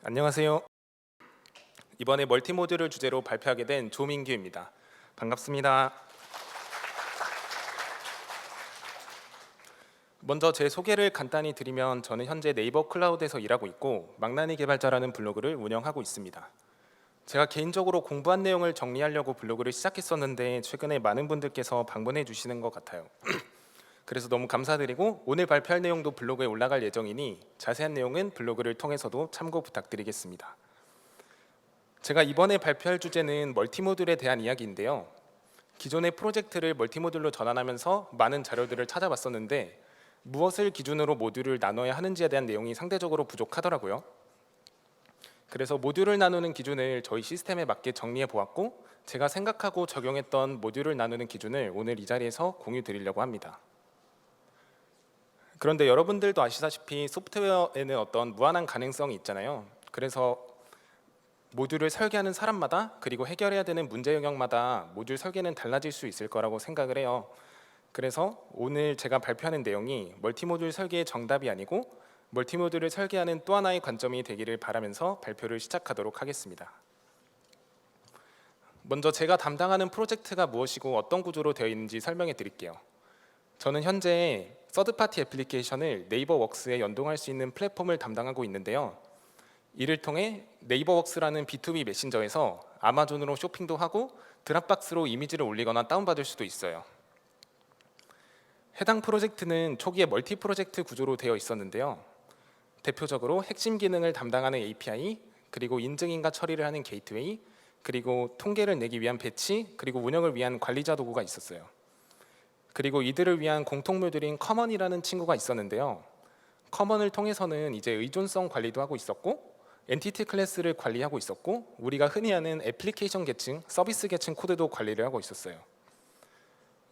안녕하세요. 이번에 멀티모듈을 주제로 발표하게 된 조민규입니다. 반갑습니다. 먼저 제 소개를 간단히 드리면 저는 현재 네이버 클라우드에서 일하고 있고 망나니 개발자라는 블로그를 운영하고 있습니다. 제가 개인적으로 공부한 내용을 정리하려고 블로그를 시작했었는데 최근에 많은 분들께서 방문해 주시는 것 같아요. 그래서 너무 감사드리고 오늘 발표할 내용도 블로그에 올라갈 예정이니 자세한 내용은 블로그를 통해서도 참고 부탁드리겠습니다. 제가 이번에 발표할 주제는 멀티모듈에 대한 이야기인데요. 기존의 프로젝트를 멀티모듈로 전환하면서 많은 자료들을 찾아봤었는데 무엇을 기준으로 모듈을 나눠야 하는지에 대한 내용이 상대적으로 부족하더라고요. 그래서 모듈을 나누는 기준을 저희 시스템에 맞게 정리해 보았고 제가 생각하고 적용했던 모듈을 나누는 기준을 오늘 이 자리에서 공유 드리려고 합니다. 그런데 여러분들도 아시다시피 소프트웨어에는 어떤 무한한 가능성이 있잖아요. 그래서 모듈을 설계하는 사람마다 그리고 해결해야 되는 문제 영역마다 모듈 설계는 달라질 수 있을 거라고 생각을 해요. 그래서 오늘 제가 발표하는 내용이 멀티모듈 설계의 정답이 아니고 멀티모듈을 설계하는 또 하나의 관점이 되기를 바라면서 발표를 시작하도록 하겠습니다. 먼저 제가 담당하는 프로젝트가 무엇이고 어떤 구조로 되어 있는지 설명해 드릴게요. 저는 현재 서드파티 애플리케이션을 네이버 웍스에 연동할 수 있는 플랫폼을 담당하고 있는데요. 이를 통해 네이버 웍스라는 B2B 메신저에서 아마존으로 쇼핑도 하고 드랍박스로 이미지를 올리거나 다운받을 수도 있어요. 해당 프로젝트는 초기에 멀티 프로젝트 구조로 되어 있었는데요. 대표적으로 핵심 기능을 담당하는 API, 그리고 인증인가 처리를 하는 게이트웨이, 그리고 통계를 내기 위한 배치, 그리고 운영을 위한 관리자 도구가 있었어요. 그리고 이들을 위한 공통 모듈인 커먼이라는 친구가 있었는데요. 커먼을 통해서는 이제 의존성 관리도 하고 있었고 엔티티 클래스를 관리하고 있었고 우리가 흔히 아는 애플리케이션 계층, 서비스 계층 코드도 관리를 하고 있었어요.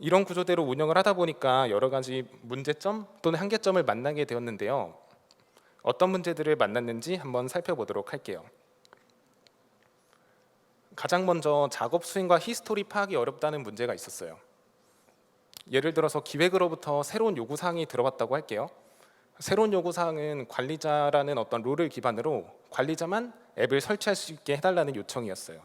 이런 구조대로 운영을 하다 보니까 여러 가지 문제점 또는 한계점을 만나게 되었는데요. 어떤 문제들을 만났는지 한번 살펴보도록 할게요. 가장 먼저 작업 수행과 히스토리 파악이 어렵다는 문제가 있었어요. 예를 들어서 기획으로부터 새로운 요구사항이 들어왔다고 할게요. 새로운 요구사항은 관리자라는 어떤 룰을 기반으로 관리자만 앱을 설치할 수 있게 해달라는 요청이었어요.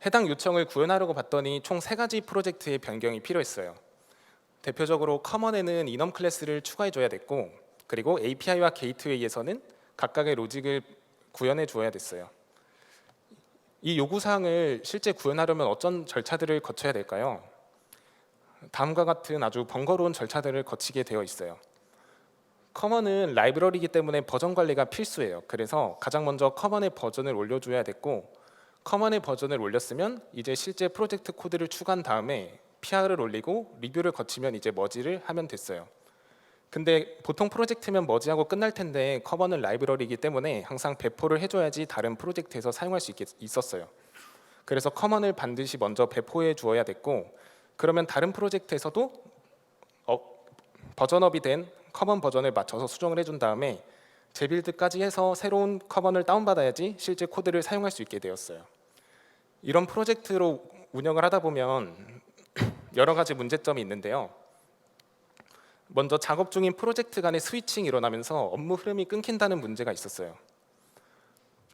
해당 요청을 구현하려고 봤더니 총 3가지 프로젝트의 변경이 필요했어요. 대표적으로 커먼에는 이넘 클래스를 추가해줘야 됐고 그리고 API와 게이트웨이에서는 각각의 로직을 구현해 주어야 됐어요. 이 요구사항을 실제 구현하려면 어떤 절차들을 거쳐야 될까요? 다음과 같은 아주 번거로운 절차들을 거치게 되어 있어요. 커먼은 라이브러리이기 때문에 버전 관리가 필수예요. 그래서 가장 먼저 커먼의 버전을 올려줘야 됐고 커먼의 버전을 올렸으면 이제 실제 프로젝트 코드를 추가한 다음에 PR을 올리고 리뷰를 거치면 이제 머지를 하면 됐어요. 근데 보통 프로젝트면 머지하고 끝날 텐데 커먼은 라이브러리이기 때문에 항상 배포를 해줘야지 다른 프로젝트에서 사용할 수 있었어요. 그래서 커먼을 반드시 먼저 배포해 주어야 됐고 그러면 다른 프로젝트에서도 버전업이 된 커먼 버전을 맞춰서 수정을 해준 다음에 재빌드까지 해서 새로운 커먼을 다운받아야지 실제 코드를 사용할 수 있게 되었어요. 이런 프로젝트로 운영을 하다 보면 여러 가지 문제점이 있는데요. 먼저 작업 중인 프로젝트 간의 스위칭이 일어나면서 업무 흐름이 끊긴다는 문제가 있었어요.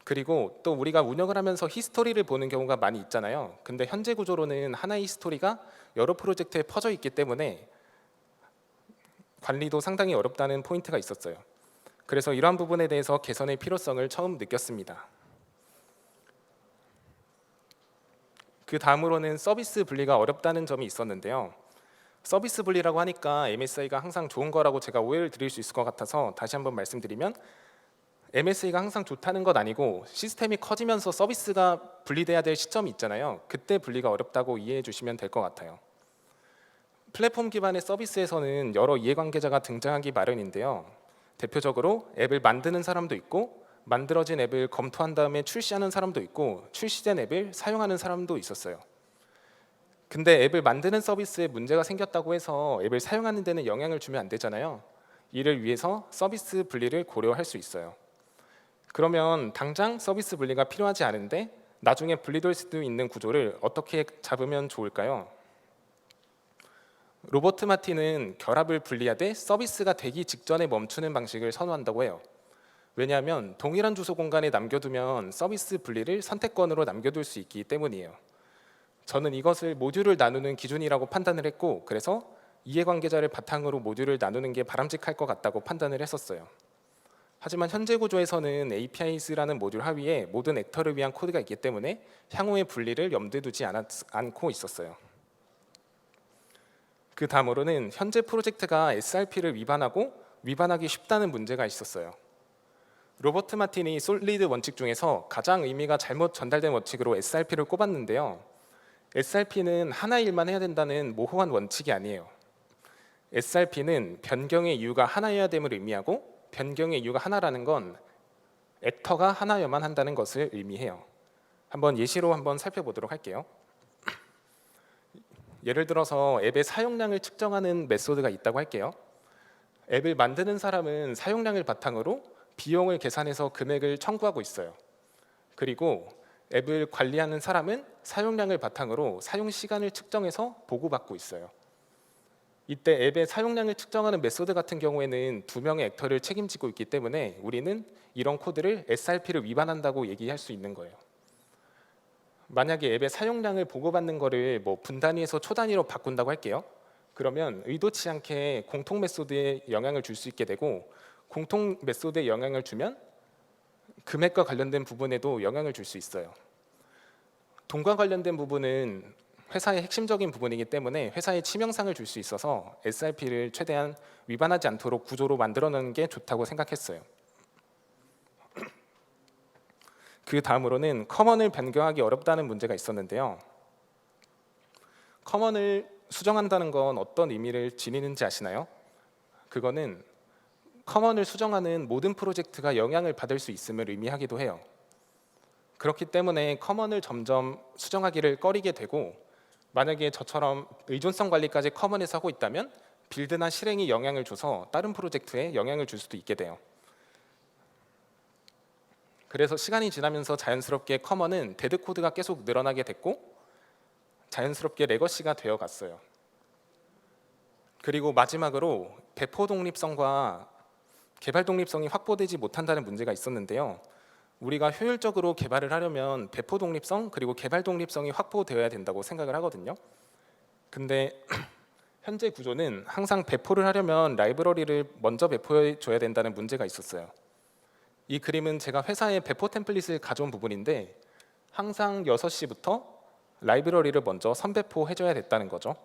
그리고 또 우리가 운영을 하면서 히스토리를 보는 경우가 많이 있잖아요. 근데 현재 구조로는 하나의 히스토리가 여러 프로젝트에 퍼져 있기 때문에 관리도 상당히 어렵다는 포인트가 있었어요. 그래서 이러한 부분에 대해서 개선의 필요성을 처음 느꼈습니다. 그 다음으로는 서비스 분리가 어렵다는 점이 있었는데요. 서비스 분리라고 하니까 MSI가 항상 좋은 거라고 제가 오해를 드릴 수 있을 것 같아서 다시 한번 말씀드리면 MSI가 항상 좋다는 건 아니고 시스템이 커지면서 서비스가 분리돼야 될 시점이 있잖아요. 그때 분리가 어렵다고 이해해 주시면 될 것 같아요. 플랫폼 기반의 서비스에서는 여러 이해관계자가 등장하기 마련인데요. 대표적으로 앱을 만드는 사람도 있고 만들어진 앱을 검토한 다음에 출시하는 사람도 있고 출시된 앱을 사용하는 사람도 있었어요. 근데 앱을 만드는 서비스에 문제가 생겼다고 해서 앱을 사용하는 데는 영향을 주면 안 되잖아요. 이를 위해서 서비스 분리를 고려할 수 있어요. 그러면 당장 서비스 분리가 필요하지 않은데 나중에 분리될 수도 있는 구조를 어떻게 잡으면 좋을까요? 로버트 마틴은 결합을 분리하되 서비스가 되기 직전에 멈추는 방식을 선호한다고 해요. 왜냐하면 동일한 주소 공간에 남겨두면 서비스 분리를 선택권으로 남겨둘 수 있기 때문이에요. 저는 이것을 모듈을 나누는 기준이라고 판단을 했고, 그래서 이해관계자를 바탕으로 모듈을 나누는 게 바람직할 것 같다고 판단을 했었어요. 하지만 현재 구조에서는 APIs라는 모듈 하위에 모든 액터를 위한 코드가 있기 때문에 향후의 분리를 염두에 두지 않고 있었어요. 그 다음으로는 현재 프로젝트가 SRP를 위반하기 쉽다는 문제가 있었어요. 로버트 마틴이 솔리드 원칙 중에서 가장 의미가 잘못 전달된 원칙으로 SRP를 꼽았는데요. SRP는 하나 일만 해야 된다는 모호한 원칙이 아니에요. SRP는 변경의 이유가 하나여야 됨을 의미하고, 변경의 이유가 하나라는 건 액터가 하나여만 한다는 것을 의미해요. 한번 예시로 한번 살펴보도록 할게요. 예를 들어서 앱의 사용량을 측정하는 메소드가 있다고 할게요. 앱을 만드는 사람은 사용량을 바탕으로 비용을 계산해서 금액을 청구하고 있어요. 그리고 앱을 관리하는 사람은 사용량을 바탕으로 사용 시간을 측정해서 보고받고 있어요. 이때 앱의 사용량을 측정하는 메소드 같은 경우에는 두 명의 액터를 책임지고 있기 때문에 우리는 이런 코드를 SRP를 위반한다고 얘기할 수 있는 거예요. 만약에 앱의 사용량을 보고받는 거를 분 단위에서 초 단위로 바꾼다고 할게요. 그러면 의도치 않게 공통 메소드에 영향을 줄 수 있게 되고, 공통 메소드에 영향을 주면 금액과 관련된 부분에도 영향을 줄 수 있어요. 돈과 관련된 부분은 회사의 핵심적인 부분이기 때문에 회사에 치명상을 줄 수 있어서 SRP를 최대한 위반하지 않도록 구조로 만들어 놓는 게 좋다고 생각했어요. 그 다음으로는 커먼을 변경하기 어렵다는 문제가 있었는데요. 커먼을 수정한다는 건 어떤 의미를 지니는지 아시나요? 그거는 커먼을 수정하는 모든 프로젝트가 영향을 받을 수 있음을 의미하기도 해요. 그렇기 때문에 커먼을 점점 수정하기를 꺼리게 되고, 만약에 저처럼 의존성 관리까지 커먼에서 하고 있다면 빌드나 실행이 영향을 줘서 다른 프로젝트에 영향을 줄 수도 있게 돼요. 그래서 시간이 지나면서 자연스럽게 커먼은 데드 코드가 계속 늘어나게 됐고, 자연스럽게 레거시가 되어갔어요. 그리고 마지막으로 배포 독립성과 개발 독립성이 확보되지 못한다는 문제가 있었는데요. 우리가 효율적으로 개발을 하려면 배포 독립성 그리고 개발 독립성이 확보되어야 된다고 생각을 하거든요. 근데 현재 구조는 항상 배포를 하려면 라이브러리를 먼저 배포해 줘야 된다는 문제가 있었어요. 이 그림은 제가 회사에 배포 템플릿을 가져온 부분인데, 항상 6시부터 라이브러리를 먼저 선배포해 줘야 됐다는 거죠.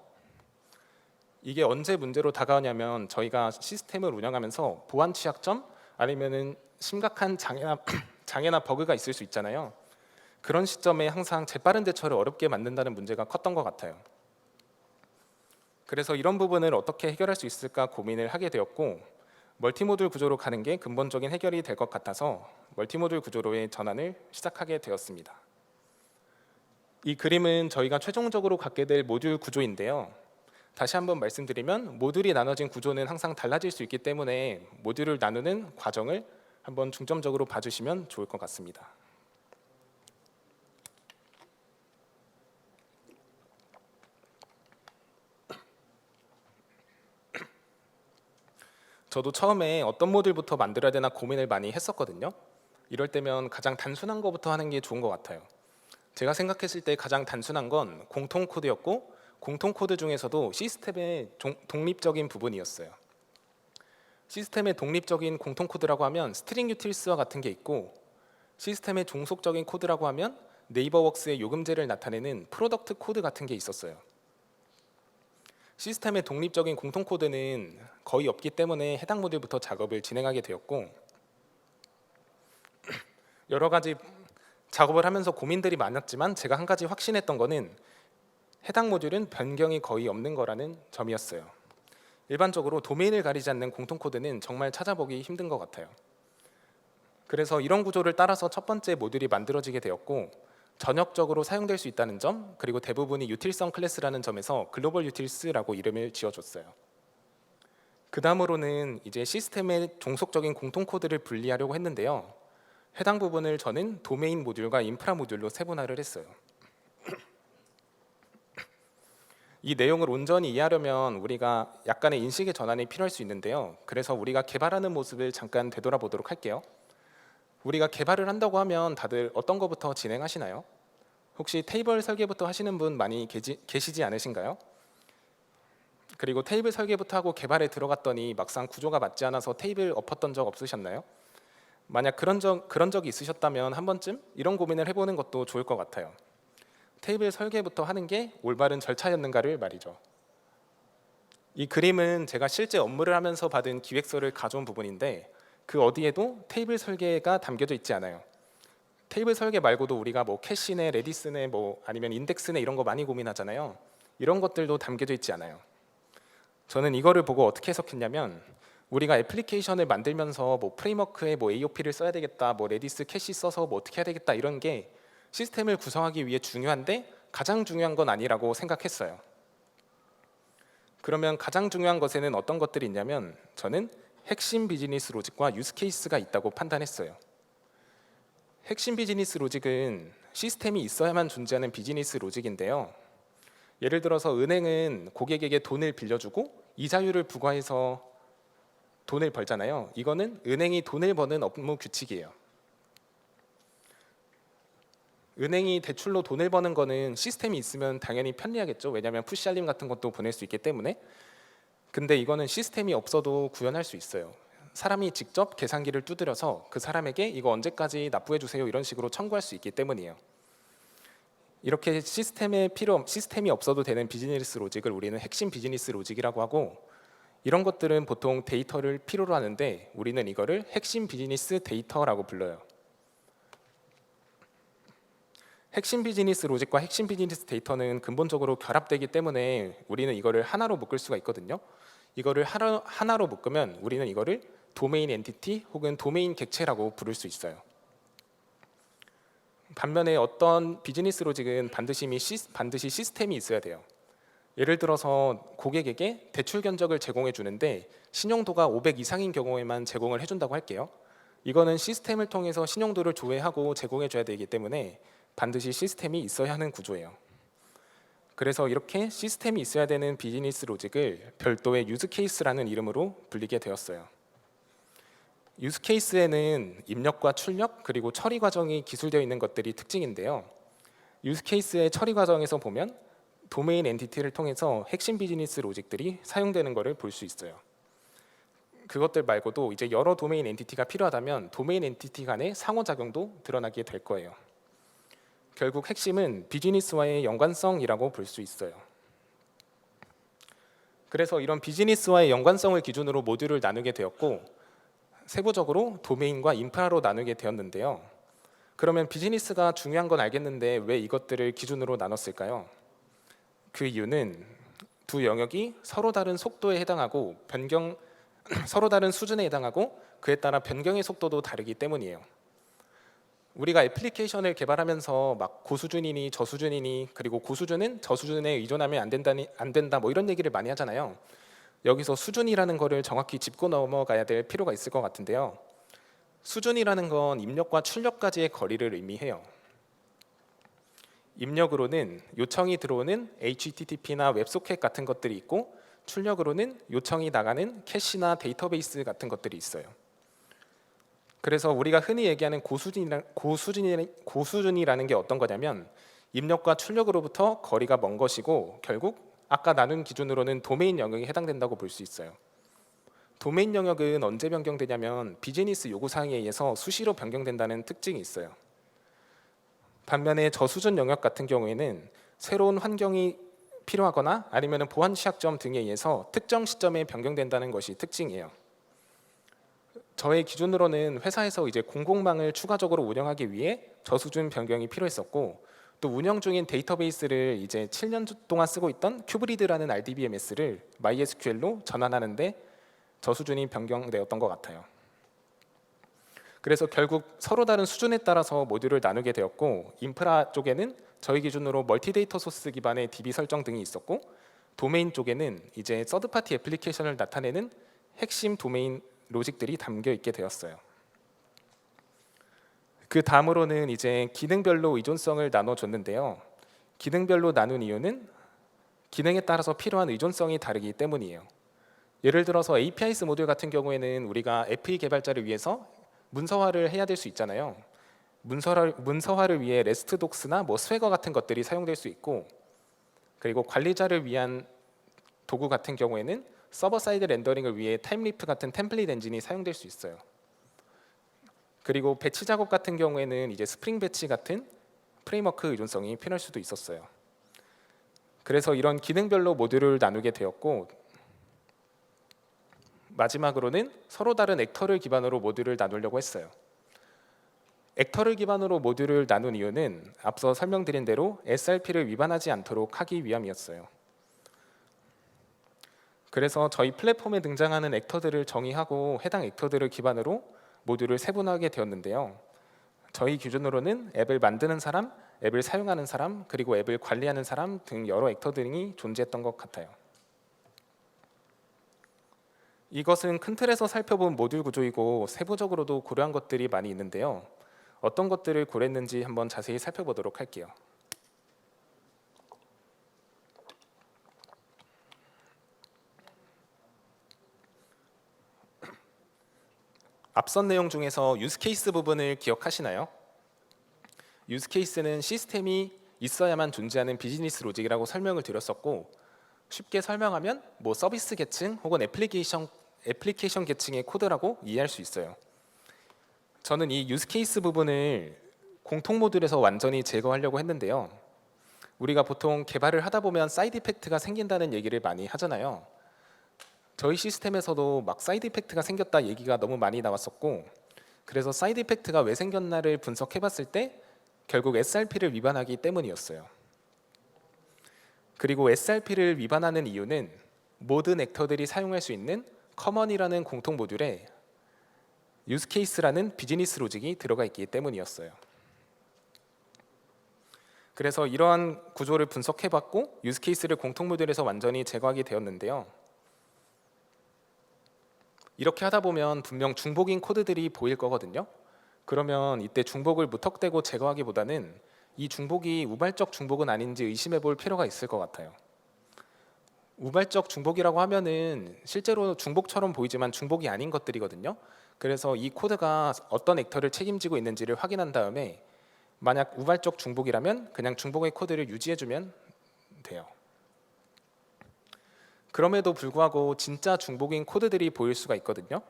이게 언제 문제로 다가오냐면, 저희가 시스템을 운영하면서 보안 취약점 아니면은 심각한 장애나 버그가 있을 수 있잖아요. 그런 시점에 항상 재빠른 대처를 어렵게 만든다는 문제가 컸던 것 같아요. 그래서 이런 부분을 어떻게 해결할 수 있을까 고민을 하게 되었고, 멀티모듈 구조로 가는 게 근본적인 해결이 될 것 같아서 멀티모듈 구조로의 전환을 시작하게 되었습니다. 이 그림은 저희가 최종적으로 갖게 될 모듈 구조인데요. 다시 한번 말씀드리면 모듈이 나눠진 구조는 항상 달라질 수 있기 때문에 모듈을 나누는 과정을 한번 중점적으로 봐주시면 좋을 것 같습니다. 저도 처음에 어떤 모듈부터 만들어야 되나 고민을 많이 했었거든요. 이럴 때면 가장 단순한 것부터 하는 게 좋은 것 같아요. 제가 생각했을 때 가장 단순한 건 공통 코드였고, 공통 코드 중에서도 시스템의 독립적인 부분이었어요. 시스템의 독립적인 공통 코드라고 하면 스트링 유틸스와 같은 게 있고, 시스템의 종속적인 코드라고 하면 네이버웍스의 요금제를 나타내는 프로덕트 코드 같은 게 있었어요. 시스템의 독립적인 공통 코드는 거의 없기 때문에 해당 모듈부터 작업을 진행하게 되었고, 여러 가지 작업을 하면서 고민들이 많았지만 제가 한 가지 확신했던 거는 해당 모듈은 변경이 거의 없는 거라는 점이었어요. 일반적으로 도메인을 가리지 않는 공통 코드는 정말 찾아보기 힘든 것 같아요. 그래서 이런 구조를 따라서 첫 번째 모듈이 만들어지게 되었고, 전역적으로 사용될 수 있다는 점, 그리고 대부분이 유틸성 클래스라는 점에서 글로벌 유틸스라고 이름을 지어줬어요. 그 다음으로는 이제 시스템의 종속적인 공통 코드를 분리하려고 했는데요. 해당 부분을 저는 도메인 모듈과 인프라 모듈로 세분화를 했어요. 이 내용을 온전히 이해하려면 우리가 약간의 인식의 전환이 필요할 수 있는데요. 그래서 우리가 개발하는 모습을 잠깐 되돌아보도록 할게요. 우리가 개발을 한다고 하면 다들 어떤 것부터 진행하시나요? 혹시 테이블 설계부터 하시는 분 많이 계시지 않으신가요? 그리고 테이블 설계부터 하고 개발에 들어갔더니 막상 구조가 맞지 않아서 테이블 엎었던 적 없으셨나요? 만약 그런 적이 있으셨다면 한 번쯤 이런 고민을 해보는 것도 좋을 것 같아요. 테이블 설계부터 하는 게 올바른 절차였는가를 말이죠. 이 그림은 제가 실제 업무를 하면서 받은 기획서를 가져온 부분인데 그 어디에도 테이블 설계가 담겨져 있지 않아요. 테이블 설계 말고도 우리가 뭐 캐시네, 레디스네, 뭐 아니면 인덱스네 이런 거 많이 고민하잖아요. 이런 것들도 담겨져 있지 않아요. 저는 이거를 보고 어떻게 해석했냐면 우리가 애플리케이션을 만들면서 뭐 프레임워크에 뭐 AOP를 써야 되겠다, 뭐 레디스 캐시 써서 뭐 어떻게 해야 되겠다 이런 게 시스템을 구성하기 위해 중요한데 가장 중요한 건 아니라고 생각했어요. 그러면 가장 중요한 것에는 어떤 것들이 있냐면 저는 핵심 비즈니스 로직과 유스 케이스가 있다고 판단했어요. 핵심 비즈니스 로직은 시스템이 있어야만 존재하는 비즈니스 로직인데요. 예를 들어서 은행은 고객에게 돈을 빌려주고 이자율을 부과해서 돈을 벌잖아요. 이거는 은행이 돈을 버는 업무 규칙이에요. 은행이 대출로 돈을 버는 거는 시스템이 있으면 당연히 편리하겠죠. 왜냐하면 푸시 알림 같은 것도 보낼 수 있기 때문에. 근데 이거는 시스템이 없어도 구현할 수 있어요. 사람이 직접 계산기를 두드려서 그 사람에게 이거 언제까지 납부해 주세요 이런 식으로 청구할 수 있기 때문이에요. 이렇게 시스템이 없어도 되는 비즈니스 로직을 우리는 핵심 비즈니스 로직이라고 하고 이런 것들은 보통 데이터를 필요로 하는데 우리는 이거를 핵심 비즈니스 데이터라고 불러요. 핵심 비즈니스 로직과 핵심 비즈니스 데이터는 근본적으로 결합되기 때문에 우리는 이거를 하나로 묶을 수가 있거든요. 이거를 하나로 묶으면 우리는 이거를 도메인 엔티티 혹은 도메인 객체라고 부를 수 있어요. 반면에 어떤 비즈니스 로직은 반드시 시스템이 있어야 돼요. 예를 들어서 고객에게 대출 견적을 제공해 주는데 신용도가 500 이상인 경우에만 제공을 해준다고 할게요. 이거는 시스템을 통해서 신용도를 조회하고 제공해 줘야 되기 때문에 반드시 시스템이 있어야 하는 구조예요. 그래서 이렇게 시스템이 있어야 되는 비즈니스 로직을 별도의 유즈 케이스라는 이름으로 불리게 되었어요. 유즈 케이스에는 입력과 출력 그리고 처리 과정이 기술되어 있는 것들이 특징인데요. 유즈 케이스의 처리 과정에서 보면 도메인 엔티티를 통해서 핵심 비즈니스 로직들이 사용되는 것을 볼 수 있어요. 그것들 말고도 이제 여러 도메인 엔티티가 필요하다면 도메인 엔티티 간의 상호작용도 드러나게 될 거예요. 결국 핵심은 비즈니스와의 연관성이라고 볼 수 있어요. 그래서 이런 비즈니스와의 연관성을 기준으로 모듈을 나누게 되었고 세부적으로 도메인과 인프라로 나누게 되었는데요. 그러면 비즈니스가 중요한 건 알겠는데 왜 이것들을 기준으로 나눴을까요? 그 이유는 두 영역이 서로 다른 속도에 해당하고 서로 다른 수준에 해당하고 그에 따라 변경의 속도도 다르기 때문이에요. 우리가 애플리케이션을 개발하면서 막 고수준이니 저수준이니 그리고 고수준은 저수준에 의존하면 안 된다 뭐 이런 얘기를 많이 하잖아요. 여기서 수준이라는 거를 정확히 짚고 넘어가야 될 필요가 있을 것 같은데요. 수준이라는 건 입력과 출력까지의 거리를 의미해요. 입력으로는 요청이 들어오는 HTTP나 웹소켓 같은 것들이 있고 출력으로는 요청이 나가는 캐시나 데이터베이스 같은 것들이 있어요. 그래서 우리가 흔히 얘기하는 고수준이라는 게 어떤 거냐면 입력과 출력으로부터 거리가 먼 것이고 결국 아까 나눈 기준으로는 도메인 영역에 해당된다고 볼 수 있어요. 도메인 영역은 언제 변경되냐면 비즈니스 요구사항에 의해서 수시로 변경된다는 특징이 있어요. 반면에 저수준 영역 같은 경우에는 새로운 환경이 필요하거나 아니면 보안 취약점 등에 의해서 특정 시점에 변경된다는 것이 특징이에요. 저의 기준으로는 회사에서 이제 공공망을 추가적으로 운영하기 위해 저수준 변경이 필요했었고 또 운영 중인 데이터베이스를 이제 7년 동안 쓰고 있던 큐브리드라는 RDBMS를 MySQL로 전환하는데 저수준이 변경되었던 것 같아요. 그래서 결국 서로 다른 수준에 따라서 모듈을 나누게 되었고 인프라 쪽에는 저희 기준으로 멀티데이터 소스 기반의 DB 설정 등이 있었고 도메인 쪽에는 이제 서드파티 애플리케이션을 나타내는 핵심 도메인 로직들이 담겨 있게 되었어요. 그 다음으로는 이제 기능별로 의존성을 나눠줬는데요. 기능별로 나눈 이유는 기능에 따라서 필요한 의존성이 다르기 때문이에요. 예를 들어서 APIs 모듈 같은 경우에는 우리가 API 개발자를 위해서 문서화를 해야 될 수 있잖아요. 문서화를 위해 레스트 독스나 뭐 스웨거 같은 것들이 사용될 수 있고, 그리고 관리자를 위한 도구 같은 경우에는 서버 사이드 렌더링을 위해 타임리프 같은 템플릿 엔진이 사용될 수 있어요. 그리고 배치 작업 같은 경우에는 이제 스프링 배치 같은 프레임워크 의존성이 필요할 수도 있었어요. 그래서 이런 기능별로 모듈을 나누게 되었고, 마지막으로는 서로 다른 액터를 기반으로 모듈을 나누려고 했어요. 액터를 기반으로 모듈을 나눈 이유는 앞서 설명드린 대로 SRP를 위반하지 않도록 하기 위함이었어요. 그래서 저희 플랫폼에 등장하는 액터들을 정의하고 해당 액터들을 기반으로 모듈을 세분화하게 되었는데요. 저희 기준으로는 앱을 만드는 사람, 앱을 사용하는 사람, 그리고 앱을 관리하는 사람 등 여러 액터 등이 존재했던 것 같아요. 이것은 큰 틀에서 살펴본 모듈 구조이고 세부적으로도 고려한 것들이 많이 있는데요. 어떤 것들을 고려했는지 한번 자세히 살펴보도록 할게요. 앞선 내용 중에서 유스케이스 부분을 기억하시나요? 유스케이스는 시스템이 있어야만 존재하는 비즈니스 로직이라고 설명을 드렸었고, 쉽게 설명하면 뭐 서비스 계층 혹은 애플리케이션 계층의 코드라고 이해할 수 있어요. 저는 이 유스케이스 부분을 공통 모듈에서 완전히 제거하려고 했는데요. 우리가 보통 개발을 하다 보면 사이드 이펙트가 생긴다는 얘기를 많이 하잖아요. 저희 시스템에서도 막 사이드 이펙트가 생겼다 얘기가 너무 많이 나왔었고, 그래서 사이드 이펙트가 왜 생겼나를 분석해 봤을 때 결국 SRP를 위반하기 때문이었어요. 그리고 SRP를 위반하는 이유는 모든 액터들이 사용할 수 있는 커먼이라는 공통 모듈에 유스케이스라는 비즈니스 로직이 들어가 있기 때문이었어요. 그래서 이러한 구조를 분석해 봤고 유스케이스를 공통 모듈에서 완전히 제거하게 되었는데요. 이렇게 하다 보면 분명 중복인 코드들이 보일 거거든요. 그러면 이때 중복을 무턱대고 제거하기보다는 이 중복이 우발적 중복은 아닌지 의심해 볼 필요가 있을 것 같아요. 우발적 중복이라고 하면은 실제로 중복처럼 보이지만 중복이 아닌 것들이거든요. 그래서 이 코드가 어떤 액터를 책임지고 있는지를 확인한 다음에 만약 우발적 중복이라면 그냥 중복의 코드를 유지해주면 돼요. 그럼에도 불구하고 진짜 중복인 코드들이 보일 수가 있거든요.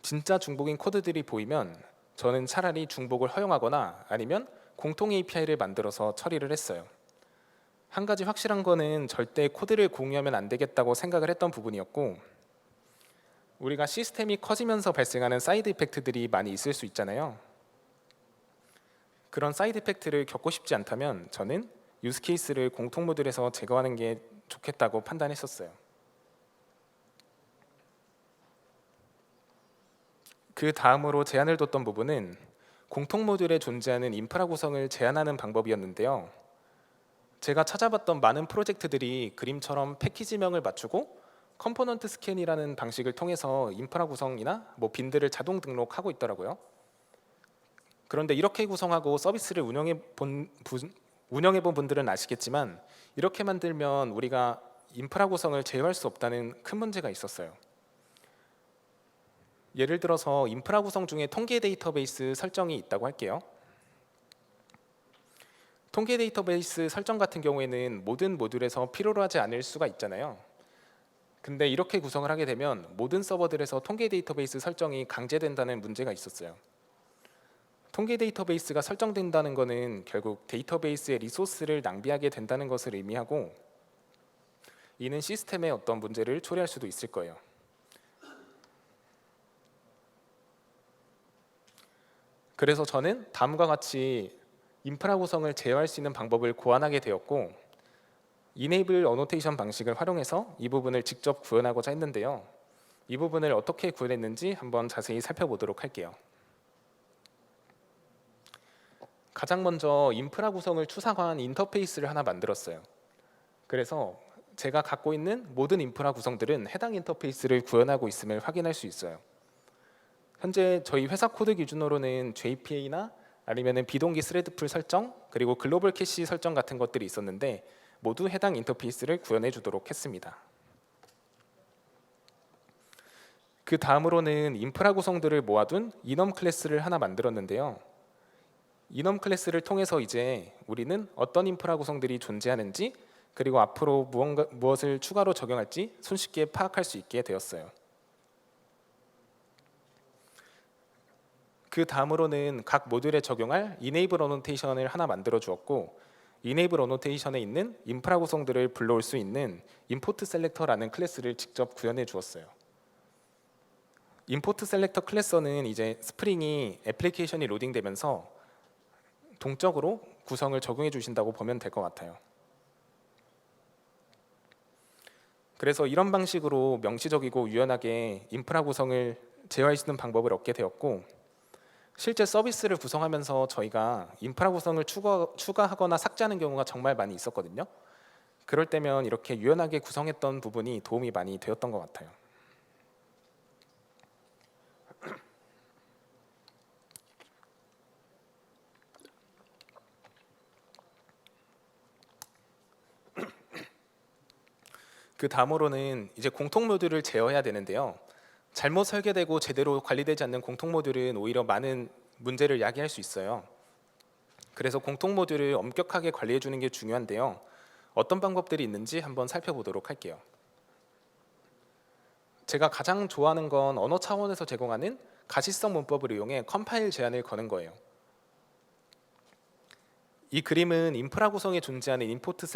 진짜 중복인 코드들이 보이면 저는 차라리 중복을 허용하거나 아니면 공통 API를 만들어서 처리를 했어요. 한 가지 확실한 거는 절대 코드를 공유하면 안 되겠다고 생각을 했던 부분이었고, 우리가 시스템이 커지면서 발생하는 사이드 이펙트들이 많이 있을 수 있잖아요. 그런 사이드 이펙트를 겪고 싶지 않다면 저는 유스케이스를 공통 모듈에서 제거하는 게 좋겠다고 판단했었어요. 그 다음으로 제한을 뒀던 부분은 공통 모듈에 존재하는 인프라 구성을 제한하는 방법이었는데요. 제가 찾아봤던 많은 프로젝트들이 그림처럼 패키지명을 맞추고 컴포넌트 스캔이라는 방식을 통해서 인프라 구성이나 뭐 빈들을 자동 등록하고 있더라고요. 그런데 이렇게 구성하고 서비스를 운영해 본 분들은 아시겠지만 이렇게 만들면 우리가 인프라 구성을 제어할 수 없다는 큰 문제가 있었어요. 예를 들어서 인프라 구성 중에 통계 데이터베이스 설정이 있다고 할게요. 통계 데이터베이스 설정 같은 경우에는 모든 모듈에서 필요로 하지 않을 수가 있잖아요. 근데 이렇게 구성을 하게 되면 모든 서버들에서 통계 데이터베이스 설정이 강제된다는 문제가 있었어요. 통계 데이터베이스가 설정된다는 것은 결국 데이터베이스의 리소스를 낭비하게 된다는 것을 의미하고, 이는 시스템에 어떤 문제를 초래할 수도 있을 거예요. 그래서 저는 다음과 같이 인프라 구성을 제어할 수 있는 방법을 고안하게 되었고, Enable Annotation 방식을 활용해서 이 부분을 직접 구현하고자 했는데요. 이 부분을 어떻게 구현했는지 한번 자세히 살펴보도록 할게요. 가장 먼저 인프라 구성을 추상화한 인터페이스를 하나 만들었어요. 그래서 제가 갖고 있는 모든 인프라 구성들은 해당 인터페이스를 구현하고 있음을 확인할 수 있어요. 현재 저희 회사 코드 기준으로는 JPA나 아니면 비동기 스레드풀 설정, 그리고 글로벌 캐시 설정 같은 것들이 있었는데 모두 해당 인터페이스를 구현해 주도록 했습니다. 그 다음으로는 인프라 구성들을 모아둔 이넘 클래스를 하나 만들었는데요. 이넘 클래스를 통해서 이제 우리는 어떤 인프라 구성들이 존재하는지, 그리고 앞으로 무엇을 추가로 적용할지 손쉽게 파악할 수 있게 되었어요. 그 다음으로는 각 모듈에 적용할 이네이블 어노테이션을 하나 만들어 주었고, 이네이블 어노테이션에 있는 인프라 구성들을 불러올 수 있는 임포트 셀렉터라는 클래스를 직접 구현해 주었어요. 임포트 셀렉터 클래스는 이제 스프링이 애플리케이션이 로딩되면서 동적으로 구성을 적용해 주신다고 보면 될 것 같아요. 그래서 이런 방식으로 명시적이고 유연하게 인프라 구성을 제어할 수 있는 방법을 얻게 되었고, 실제 서비스를 구성하면서 저희가 인프라 구성을 추가하거나 삭제하는 경우가 정말 많이 있었거든요. 그럴 때면 이렇게 유연하게 구성했던 부분이 도움이 많이 되었던 것 같아요. 그 다음으로는 이제 공통 모듈을 제어해야 되는데요. 잘못 설계되고 제대로 관리되지 않는 공통 모듈은 오히려 많은 문제를 야기할 수 있어요. 그래서 공통 모듈을 엄격하게 관리해 주는 게 중요한데요. 어떤 방법들이 있는지 한번 살펴보도록 할게요. 제가 가장 좋아하는 건 언어 차원에서 제공하는 가시성 문법을 이용해 컴파일 제한을 거는 거예요. 이 그림은 인프라 구성에 존재하는 임포트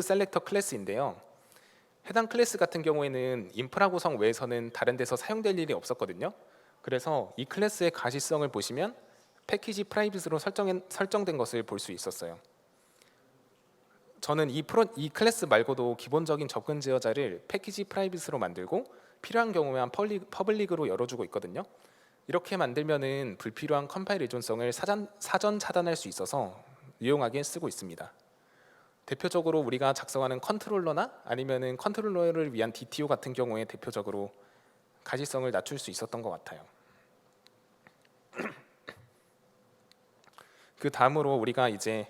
셀렉터 클래스인데요. 해당 클래스 같은 경우에는 인프라 구성 외에서는 다른 데서 사용될 일이 없었거든요. 그래서 이 클래스의 가시성을 보시면 패키지 프라이빗으로 설정된 것을 볼 수 있었어요. 저는 이 클래스 말고도 기본적인 접근 제어자를 패키지 프라이빗으로 만들고 필요한 경우에만 퍼블릭으로 열어주고 있거든요. 이렇게 만들면은 불필요한 컴파일 의존성을 사전 차단할 수 있어서 유용하게 쓰고 있습니다. 대표적으로 우리가 작성하는 컨트롤러나 아니면은 컨트롤러를 위한 DTO 같은 경우에 대표적으로 가시성을 낮출 수 있었던 것 같아요. 그 다음으로 우리가 이제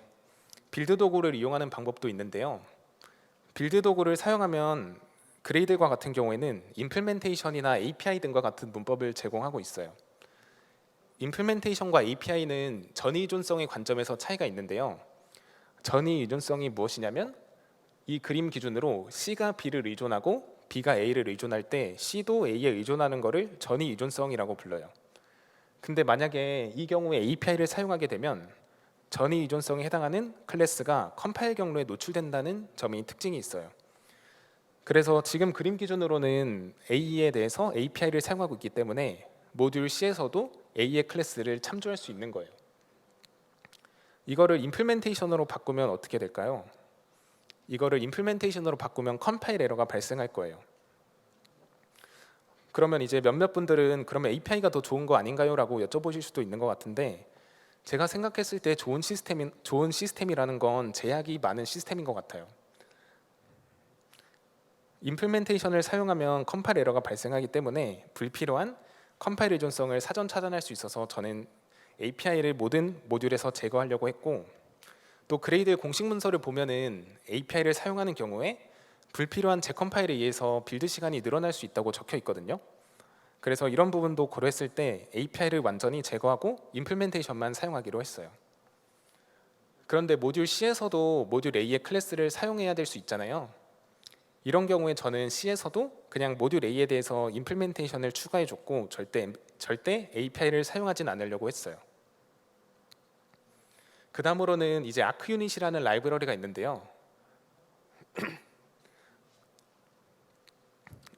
빌드 도구를 이용하는 방법도 있는데요. 빌드 도구를 사용하면 그레이들과 같은 경우에는 임플멘테이션이나 API 등과 같은 문법을 제공하고 있어요. 임플멘테이션과 API는 전위 의존성의 관점에서 차이가 있는데요. 전위 의존성이 무엇이냐면 이 그림 기준으로 C가 B를 의존하고 B가 A를 의존할 때 C도 A에 의존하는 것을 전위 의존성이라고 불러요. 근데 만약에 이 경우에 API를 사용하게 되면 전위 의존성에 해당하는 클래스가 컴파일 경로에 노출된다는 점이 특징이 있어요. 그래서 지금 그림 기준으로는 A에 대해서 API를 사용하고 있기 때문에 모듈 C에서도 A의 클래스를 참조할 수 있는 거예요. 이거를 임플멘테이션으로 바꾸면 어떻게 될까요? 이거를 임플멘테이션으로 바꾸면 컴파일 에러가 발생할 거예요. 그러면 이제 몇몇 분들은 그러면 API가 더 좋은 거 아닌가요? 라고 여쭤보실 수도 있는 것 같은데, 제가 생각했을 때 좋은 시스템이라는 건 제약이 많은 시스템인 것 같아요. 임플멘테이션을 사용하면 컴파일 에러가 발생하기 때문에 불필요한 컴파일 의존성을 사전 차단할 수 있어서 저는 API를 모든 모듈에서 제거하려고 했고, 또 그레이드 공식 문서를 보면은 API를 사용하는 경우에 불필요한 재컴파일에 의해서 빌드 시간이 늘어날 수 있다고 적혀 있거든요. 그래서 이런 부분도 고려했을 때 API를 완전히 제거하고 임플멘테이션만 사용하기로 했어요. 그런데 모듈 C에서도 모듈 A의 클래스를 사용해야 될 수 있잖아요. 이런 경우에 저는 C에서도 그냥 모듈 A에 대해서 임플멘테이션을 추가해줬고 절대 API를 사용하진 않으려고 했어요. 그 다음으로는 이제 아크유닛이라는 라이브러리가 있는데요.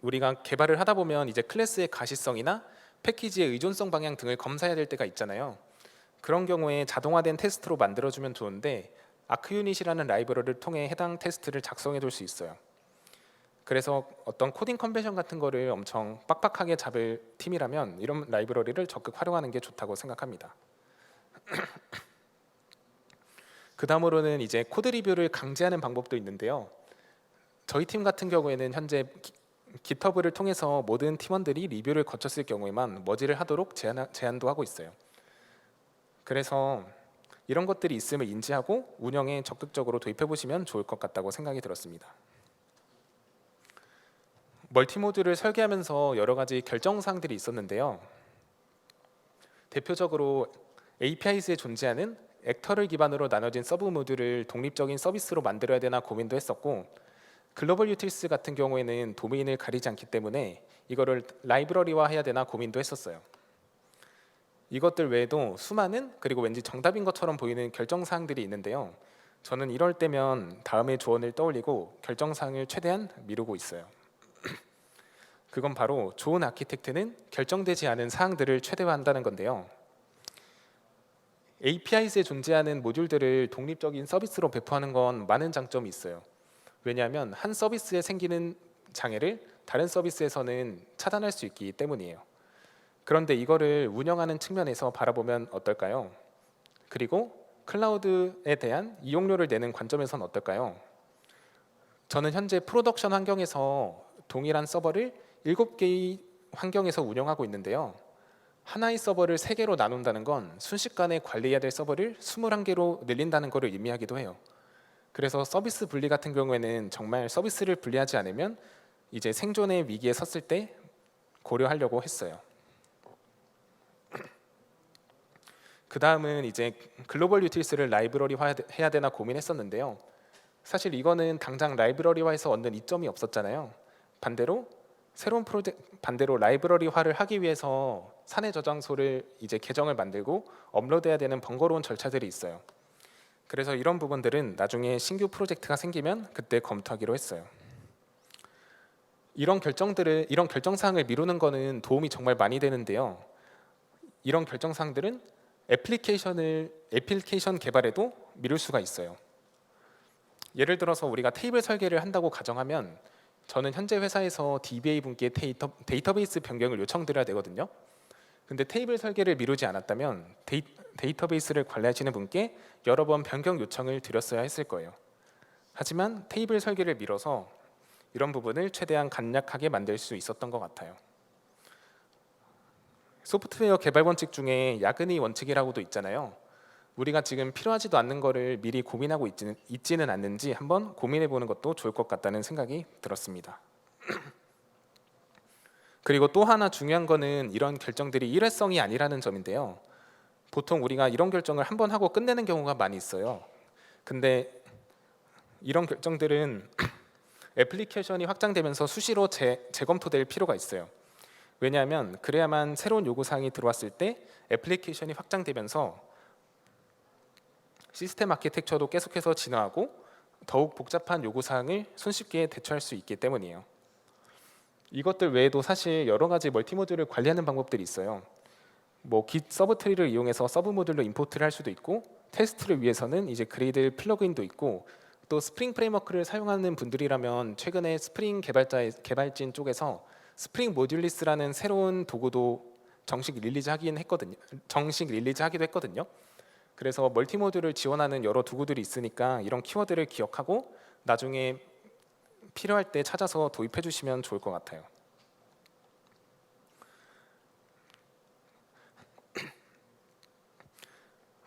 우리가 개발을 하다 보면 이제 클래스의 가시성이나 패키지의 의존성 방향 등을 검사해야 될 때가 있잖아요. 그런 경우에 자동화된 테스트로 만들어주면 좋은데 아크유닛이라는 라이브러리를 통해 해당 테스트를 작성해 둘 수 있어요. 그래서 어떤 코딩 컨벤션 같은 거를 엄청 빡빡하게 잡을 팀이라면 이런 라이브러리를 적극 활용하는 게 좋다고 생각합니다. 그 다음으로는 이제 코드 리뷰를 강제하는 방법도 있는데요. 저희 팀 같은 경우에는 현재 깃허브를 통해서 모든 팀원들이 리뷰를 거쳤을 경우에만 머지를 하도록 제한도 하고 있어요. 그래서 이런 것들이 있음을 인지하고 운영에 적극적으로 도입해 보시면 좋을 것 같다고 생각이 들었습니다. 멀티모듈을 설계하면서 여러 가지 결정사항들이 있었는데요. 대표적으로 APIs에 존재하는 액터를 기반으로 나눠진 서브 모듈을 독립적인 서비스로 만들어야 되나 고민도 했었고, 글로벌 유틸스 같은 경우에는 도메인을 가리지 않기 때문에 이거를 라이브러리화 해야 되나 고민도 했었어요. 이것들 외에도 수많은, 그리고 왠지 정답인 것처럼 보이는 결정사항들이 있는데요. 저는 이럴 때면 다음의 조언을 떠올리고 결정사항을 최대한 미루고 있어요. 그건 바로 좋은 아키텍트는 결정되지 않은 사항들을 최대화한다는 건데요. APIs에 존재하는 모듈들을 독립적인 서비스로 배포하는 건 많은 장점이 있어요. 왜냐하면 한 서비스에 생기는 장애를 다른 서비스에서는 차단할 수 있기 때문이에요. 그런데 이거를 운영하는 측면에서 바라보면 어떨까요? 그리고 클라우드에 대한 이용료를 내는 관점에서는 어떨까요? 저는 현재 프로덕션 환경에서 동일한 서버를 7개의 환경에서 운영하고 있는데요. 하나의 서버를 3개로 나눈다는 건 순식간에 관리해야 될 서버를 21개로 늘린다는 것을 의미하기도 해요. 그래서 서비스 분리 같은 경우에는 정말 서비스를 분리하지 않으면 이제 생존의 위기에 섰을 때 고려하려고 했어요. 그 다음은 이제 글로벌 유틸스를 라이브러리화 해야 되나 고민했었는데요. 사실 이거는 당장 라이브러리화에서 얻는 이점이 없었잖아요. 반대로 라이브러리화를 하기 위해서 사내 저장소를 이제 계정을 만들고 업로드해야 되는 번거로운 절차들이 있어요. 그래서 이런 부분들은 나중에 신규 프로젝트가 생기면 그때 검토하기로 했어요. 이런 결정사항을 미루는 거는 도움이 정말 많이 되는데요. 이런 결정사항들은 애플리케이션 개발에도 미룰 수가 있어요. 예를 들어서 우리가 테이블 설계를 한다고 가정하면 저는 현재 회사에서 DBA 분께 데이터베이스 변경을 요청드려야 되거든요. 근데 테이블 설계를 미루지 않았다면 데이터베이스를 관리하시는 분께 여러 번 변경 요청을 드렸어야 했을 거예요. 하지만 테이블 설계를 미뤄서 이런 부분을 최대한 간략하게 만들 수 있었던 것 같아요. 소프트웨어 개발 원칙 중에 야근이 원칙이라고도 있잖아요. 우리가 지금 필요하지도 않는 거를 미리 고민하고 있지는 않는지 한번 고민해 보는 것도 좋을 것 같다는 생각이 들었습니다. 그리고 또 하나 중요한 거는 이런 결정들이 일회성이 아니라는 점인데요. 보통 우리가 이런 결정을 한번 하고 끝내는 경우가 많이 있어요. 근데 이런 결정들은 애플리케이션이 확장되면서 수시로 재검토될 필요가 있어요. 왜냐하면 그래야만 새로운 요구사항이 들어왔을 때 애플리케이션이 확장되면서 시스템 아키텍처도 계속해서 진화하고 더욱 복잡한 요구사항을 손쉽게 대처할 수 있기 때문이에요. 이것들 외에도 사실 여러 가지 멀티모듈을 관리하는 방법들이 있어요. Git 서브트리를 이용해서 서브 모듈로 임포트를 할 수도 있고, 테스트를 위해서는 이제 그레이드 플러그인도 있고, 또 스프링 프레임워크를 사용하는 분들이라면 최근에 스프링 개발진 쪽에서 스프링 모듈리스라는 새로운 도구도 정식 릴리즈하기도 했거든요. 그래서 멀티모듈을 지원하는 여러 도구들이 있으니까 이런 키워드를 기억하고 나중에 필요할 때 찾아서 도입해 주시면 좋을 것 같아요.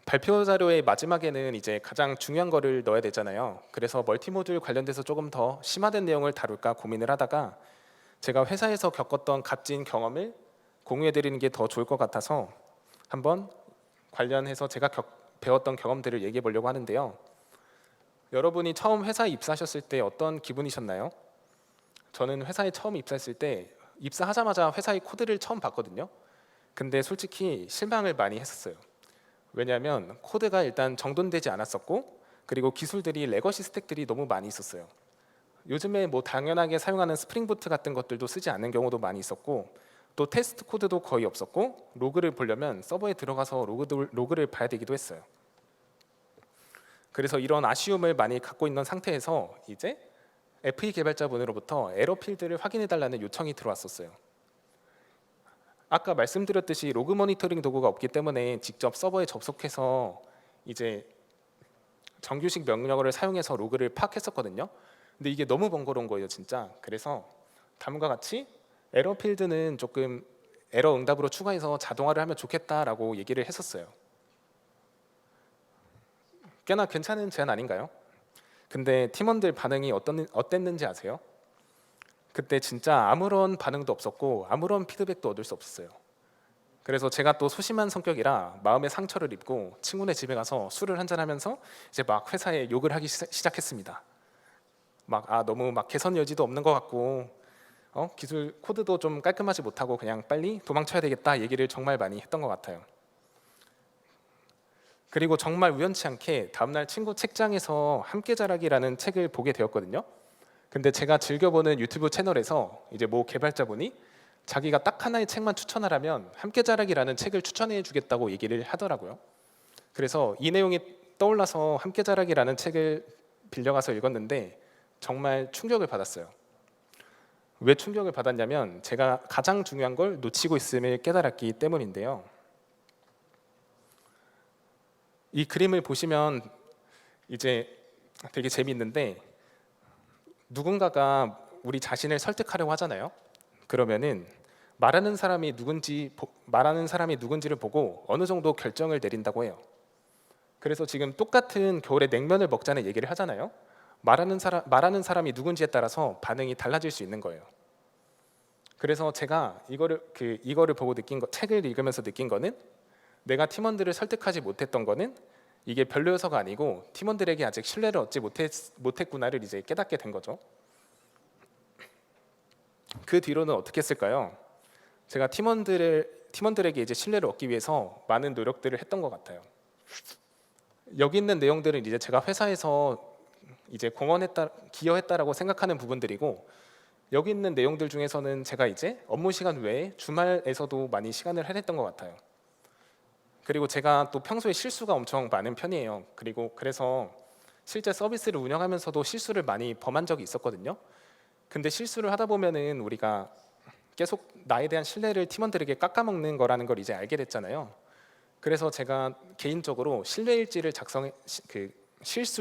발표 자료의 마지막에는 이제 가장 중요한 거를 넣어야 되잖아요. 그래서 멀티모듈 관련돼서 조금 더 심화된 내용을 다룰까 고민을 하다가 제가 회사에서 겪었던 값진 경험을 공유해 드리는 게 더 좋을 것 같아서 한번 관련해서 제가 배웠던 경험들을 얘기해 보려고 하는데요. 여러분이 처음 회사에 입사하셨을 때 어떤 기분이셨나요? 저는 회사에 처음 입사했을 때 입사하자마자 회사의 코드를 처음 봤거든요. 근데 솔직히 실망을 많이 했었어요. 왜냐하면 코드가 일단 정돈되지 않았었고, 그리고 기술들이 레거시 스택들이 너무 많이 있었어요. 요즘에 당연하게 사용하는 스프링부트 같은 것들도 쓰지 않는 경우도 많이 있었고, 또 테스트 코드도 거의 없었고, 로그를 보려면 서버에 들어가서 로그를 봐야 되기도 했어요. 그래서 이런 아쉬움을 많이 갖고 있는 상태에서 이제 FE 개발자분으로부터 에러 필드를 확인해 달라는 요청이 들어왔었어요. 아까 말씀드렸듯이 로그 모니터링 도구가 없기 때문에 직접 서버에 접속해서 이제 정규식 명령어를 사용해서 로그를 파악했었거든요. 근데 이게 너무 번거로운 거예요, 진짜. 그래서 다음과 같이 에러 필드는 조금 에러 응답으로 추가해서 자동화를 하면 좋겠다라고 얘기를 했었어요. 꽤나 괜찮은 제안 아닌가요? 근데 팀원들 반응이 어땠는지 아세요? 그때 진짜 아무런 반응도 없었고 아무런 피드백도 얻을 수 없었어요. 그래서 제가 또 소심한 성격이라 마음의 상처를 입고 친구네 집에 가서 술을 한잔하면서 이제 막 회사에 욕을 하기 시작했습니다. 너무 막 개선 여지도 없는 것 같고 기술 코드도 좀 깔끔하지 못하고 그냥 빨리 도망쳐야 되겠다 얘기를 정말 많이 했던 것 같아요. 그리고 정말 우연치 않게 다음날 친구 책장에서 함께 자라기라는 책을 보게 되었거든요. 근데 제가 즐겨보는 유튜브 채널에서 이제 모 개발자분이 자기가 딱 하나의 책만 추천하라면 함께 자라기라는 책을 추천해 주겠다고 얘기를 하더라고요. 그래서 이 내용이 떠올라서 함께 자라기라는 책을 빌려가서 읽었는데 정말 충격을 받았어요. 왜 충격을 받았냐면 제가 가장 중요한 걸 놓치고 있음을 깨달았기 때문인데요. 이 그림을 보시면 이제 되게 재미있는데 누군가가 우리 자신을 설득하려고 하잖아요. 그러면은 말하는 사람이 누군지를 보고 어느 정도 결정을 내린다고 해요. 그래서 지금 똑같은 겨울에 냉면을 먹자는 얘기를 하잖아요. 말하는 사람이 누군지에 따라서 반응이 달라질 수 있는 거예요. 그래서 제가 이거를 보고 책을 읽으면서 느낀 거는 내가 팀원들을 설득하지 못했던 거는 이게 별로여서가 아니고 팀원들에게 아직 신뢰를 얻지 못했구나를 이제 깨닫게 된 거죠. 그 뒤로는 어떻게 했을까요? 제가 팀원들에게 이제 신뢰를 얻기 위해서 많은 노력들을 했던 것 같아요. 여기 있는 내용들은 이제 제가 회사에서 이제 기여했다라고 생각하는 부분들이고, 여기 있는 내용들 중에서는 제가 이제 업무 시간 외에 주말에서도 많이 시간을 할애했던 것 같아요. 그리고 제가 또 평소에 실수가 엄청 많은 편이에요. 그래서 실제 서비스를 운영하면서도 실수를 많이 범한 적이 있었거든요. 근데 실수를 하다 보면은 우리가 계속 나에 대한 신뢰를 팀원들에게 깎아먹는 거라는 걸 이제 알게 됐잖아요. 그래서 제가 개인적으로 실수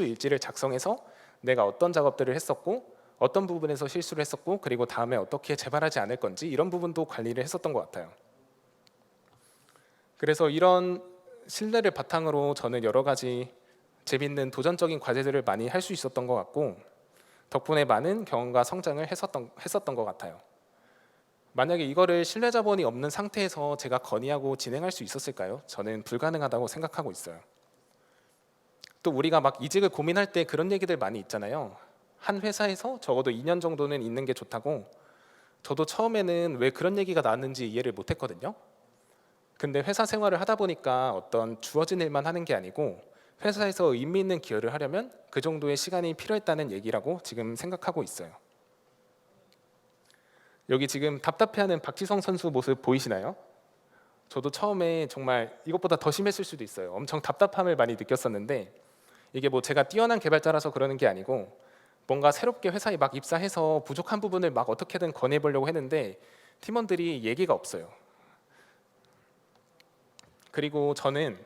일지를 작성해서 내가 어떤 작업들을 했었고 어떤 부분에서 실수를 했었고 그리고 다음에 어떻게 재발하지 않을 건지 이런 부분도 관리를 했었던 것 같아요. 그래서 이런 신뢰를 바탕으로 저는 여러 가지 재밌는 도전적인 과제들을 많이 할 수 있었던 것 같고 덕분에 많은 경험과 성장을 했었던 것 같아요. 만약에 이거를 신뢰 자본이 없는 상태에서 제가 건의하고 진행할 수 있었을까요? 저는 불가능하다고 생각하고 있어요. 또 우리가 막 이직을 고민할 때 그런 얘기들 많이 있잖아요. 한 회사에서 적어도 2년 정도는 있는 게 좋다고. 저도 처음에는 왜 그런 얘기가 나왔는지 이해를 못했거든요. 근데 회사 생활을 하다 보니까 어떤 주어진 일만 하는 게 아니고 회사에서 의미 있는 기여를 하려면 그 정도의 시간이 필요했다는 얘기라고 지금 생각하고 있어요. 여기 지금 답답해하는 박지성 선수 모습 보이시나요? 저도 처음에 정말 이것보다 더 심했을 수도 있어요. 엄청 답답함을 많이 느꼈었는데 이게 뭐 제가 뛰어난 개발자라서 그러는 게 아니고 뭔가 새롭게 회사에 막 입사해서 부족한 부분을 막 어떻게든 권해보려고 했는데 팀원들이 얘기가 없어요. 그리고 저는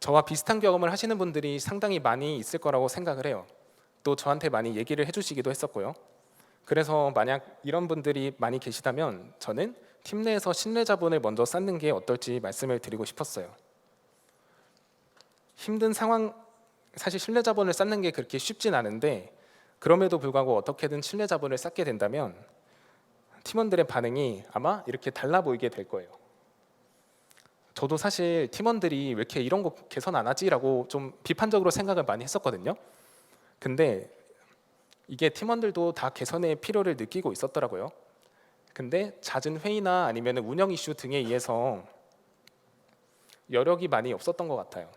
저와 비슷한 경험을 하시는 분들이 상당히 많이 있을 거라고 생각을 해요. 또 저한테 많이 얘기를 해주시기도 했었고요. 그래서 만약 이런 분들이 많이 계시다면 저는 팀 내에서 신뢰 자본을 먼저 쌓는 게 어떨지 말씀을 드리고 싶었어요. 힘든 상황, 사실 신뢰 자본을 쌓는 게 그렇게 쉽진 않은데 그럼에도 불구하고 어떻게든 신뢰 자본을 쌓게 된다면 팀원들의 반응이 아마 이렇게 달라 보이게 될 거예요. 저도 사실 팀원들이 왜 이렇게 이런 거 개선 안 하지라고 좀 비판적으로 생각을 많이 했었거든요. 근데 이게 팀원들도 다 개선의 필요를 느끼고 있었더라고요. 근데 잦은 회의나 아니면 운영 이슈 등에 의해서 여력이 많이 없었던 것 같아요.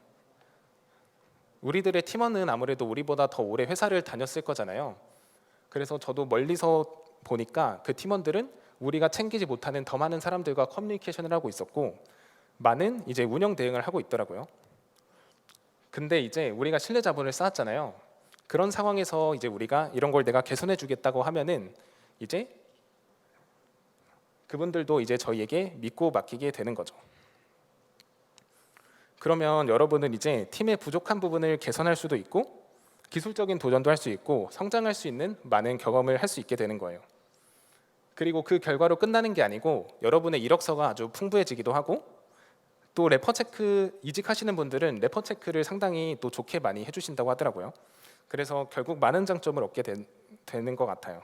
우리들의 팀원은 아무래도 우리보다 더 오래 회사를 다녔을 거잖아요. 그래서 저도 멀리서 보니까 그 팀원들은 우리가 챙기지 못하는 더 많은 사람들과 커뮤니케이션을 하고 있었고 많은 이제 운영 대응을 하고 있더라고요. 근데 이제 우리가 신뢰 자본을 쌓았잖아요. 그런 상황에서 이제 우리가 이런 걸 내가 개선해 주겠다고 하면은 이제 그분들도 이제 저희에게 믿고 맡기게 되는 거죠. 그러면 여러분은 이제 팀의 부족한 부분을 개선할 수도 있고 기술적인 도전도 할 수 있고 성장할 수 있는 많은 경험을 할 수 있게 되는 거예요. 그리고 그 결과로 끝나는 게 아니고 여러분의 이력서가 아주 풍부해지기도 하고 또 이직하시는 분들은 레퍼 체크를 상당히 또 좋게 많이 해주신다고 하더라고요. 그래서 결국 많은 장점을 얻게 되는 것 같아요.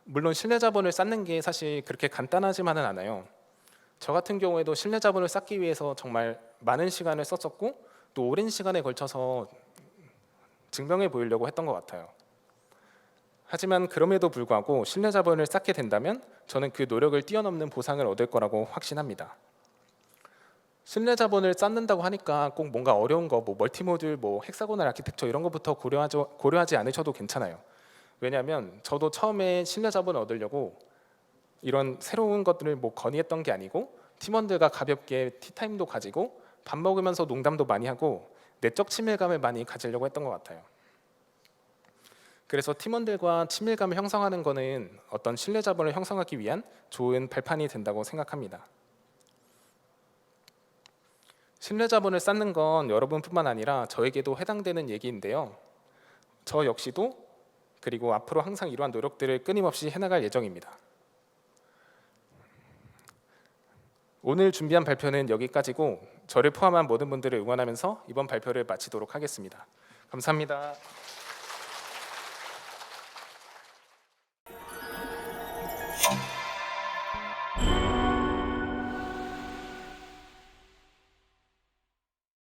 물론 신뢰 자본을 쌓는 게 사실 그렇게 간단하지만은 않아요. 저 같은 경우에도 신뢰 자본을 쌓기 위해서 정말 많은 시간을 썼었고 또 오랜 시간에 걸쳐서 증명해 보이려고 했던 것 같아요. 하지만 그럼에도 불구하고 신뢰 자본을 쌓게 된다면 저는 그 노력을 뛰어넘는 보상을 얻을 거라고 확신합니다. 신뢰 자본을 쌓는다고 하니까 꼭 뭔가 어려운 거, 뭐 멀티모듈, 뭐 헥사고널 아키텍처 이런 것부터 고려하지 않으셔도 괜찮아요. 왜냐하면 저도 처음에 신뢰 자본을 얻으려고 이런 새로운 것들을 뭐 건의했던 게 아니고 팀원들과 가볍게 티타임도 가지고 밥 먹으면서 농담도 많이 하고 내적 친밀감을 많이 가지려고 했던 것 같아요. 그래서 팀원들과 친밀감을 형성하는 것은 어떤 신뢰 자본을 형성하기 위한 좋은 발판이 된다고 생각합니다. 신뢰 자본을 쌓는 건 여러분뿐만 아니라 저에게도 해당되는 얘기인데요. 저 역시도 그리고 앞으로 항상 이러한 노력들을 끊임없이 해나갈 예정입니다. 오늘 준비한 발표는 여기까지고 저를 포함한 모든 분들을 응원하면서 이번 발표를 마치도록 하겠습니다. 감사합니다.